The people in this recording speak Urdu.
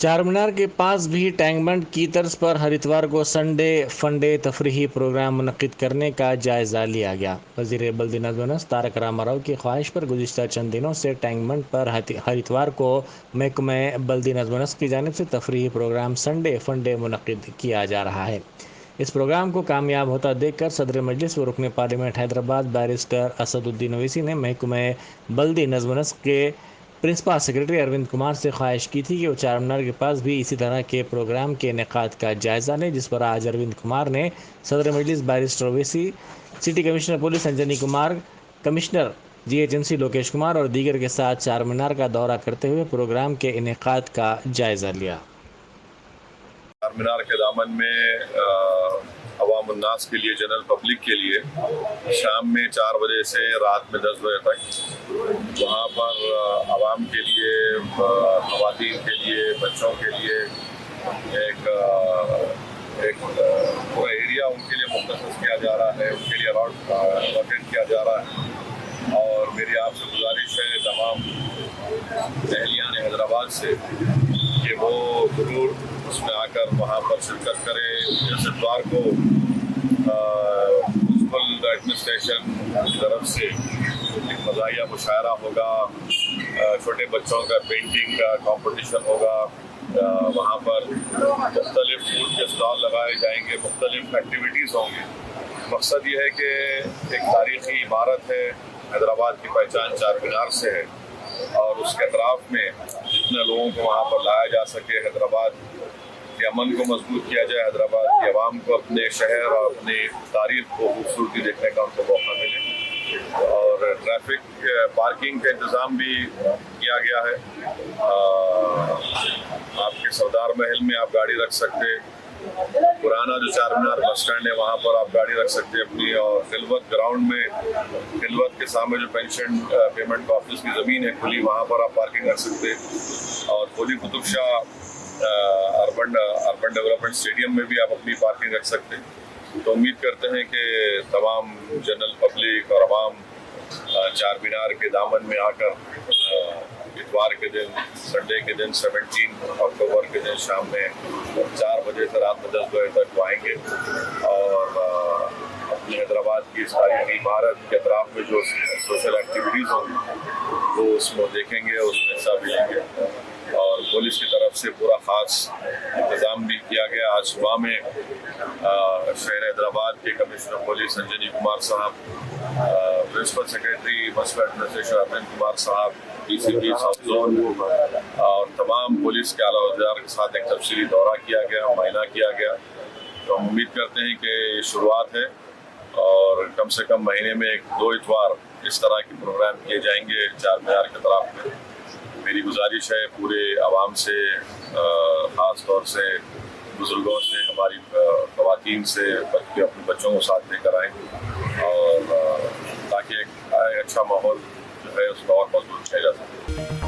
چار مینار کے پاس بھی ٹینک بنڈ کی طرز پر ہر اتوار کو سنڈے فنڈے تفریحی پروگرام منعقد کرنے کا جائزہ لیا گیا۔ وزیر بلدی نظم و نسق تارک راما راؤ کی خواہش پر گزشتہ چند دنوں سے ٹینک بنڈ پر ہر اتوار کو محکمہ بلدی نظم و نسق کی جانب سے تفریحی پروگرام سنڈے فنڈے منعقد کیا جا رہا ہے۔ اس پروگرام کو کامیاب ہوتا دیکھ کر صدر مجلس و رکن پارلیمنٹ حیدرآباد بیرسٹر اسد الدین اویسی نے محکمہ بلدی نظم و نسق کے پرنسپل سیکرٹری اروند کمار سے خواہش کی تھی کہ وہ چار مینار کے پاس بھی اسی طرح کے پروگرام کے انعقاد کا جائزہ لیں، جس پر آج اروند کمار نے صدر مجلس barrister Owaisi, city commissioner police Anjani Kumar, commissioner GHMC Lokesh Kumar اور دیگر کے ساتھ چار مینار کا دورہ کرتے ہوئے پروگرام کے انعقاد کا جائزہ لیا۔ چار مینار کے دامن میں عوام الناس کے لیے، جنرل پبلک کے لیے شام میں 4 بجے سے رات میں 10 بجے تک وہاں پر عوام کے لیے، خواتین کے لیے، بچوں کے لیے ایک پورا ایریا ان کے لیے مختص کیا جا رہا ہے، ان کے لیے الاٹ کیا جا رہا ہے۔ اور میری آپ سے گزارش ہے تمام اہلیان حیدرآباد سے کہ وہ ضرور اس میں آ کر وہاں پر شرکت کرے۔ اس اتوار کو میونسپل ایڈمنسٹریشن کی طرف سے ایک مزاحیہ مشاعرہ ہوگا، چھوٹے بچوں کا پینٹنگ کا کمپٹیشن ہوگا، وہاں پر مختلف فوڈ کے اسٹال لگائے جائیں گے، مختلف ایکٹیویٹیز ہوں گی۔ مقصد یہ ہے کہ ایک تاریخی عمارت ہے، حیدرآباد کی پہچان چار مینار سے ہے، اور اس کے اطراف میں جتنے لوگوں کو وہاں پر لایا جا سکے، حیدرآباد کے امن کو مضبوط کیا جائے، حیدرآباد کی عوام کو اپنے شہر اور اپنی تاریخ کو خوبصورتی دیکھنے کا ان کو موقع ملے۔ اور ٹریفک پارکنگ کا انتظام بھی کیا گیا ہے۔ آپ کے سردار محل میں آپ گاڑی رکھ سکتے، پرانا جو چار مینار بس اسٹینڈ ہے وہاں پر آپ گاڑی رکھ سکتے اپنی، اور خلوت گراؤنڈ میں، خلوت کے سامنے جو پینشن پیمنٹ آفس کی زمین ہے کھلی، وہاں پر آپ پارکنگ رکھ سکتے۔ اور Quli Qutb Shah urban development stadium میں بھی آپ اپنی پارکنگ رکھ سکتے۔ تو امید کرتے ہیں کہ تمام جنرل پبلک اور عوام چار مینار کے دامن میں آ کر اتوار کے دن، سنڈے کے دن 17 اکتوبر کے دن شام میں 4 بجے سے رات میں 10 بجے تک آئیں گے، اور اپنی حیدرآباد کی اس تاریخی عمارت کے اطراف میں جو سوشل ایکٹیویٹیز ہوں گی وہ اس میں دیکھیں گے، اس میں حصہ بھی لیں گے۔ اور پولیس کی طرف سے پورا خاص انتظام بھی کیا گیا۔ آج صبح میں شہر حیدرآباد کے کمشنر پولیس انجنی کمار صاحب، principal secretary municipal administration Arvind Kumar صاحب، DCP ساؤتھ زون اور تمام پولیس کے اعلیٰ عہدیدار کے ساتھ ایک تفصیلی دورہ کیا گیا، معائنہ کیا گیا۔ تو ہم امید کرتے ہیں کہ یہ شروعات ہے، اور کم سے کم مہینے میں 1-2 اتوار اس طرح کے پروگرام کیے جائیں گے چار مینار کے طرف میں۔ میری گزارش ہے پورے عوام سے، خاص طور سے بزرگوں سے، ہماری خواتین سے، اپنے بچوں کو ساتھ لے کر آئیں، اور تاکہ ایک اچھا ماحول جو ہے اس کو اور مضبوط کیا جا سکے۔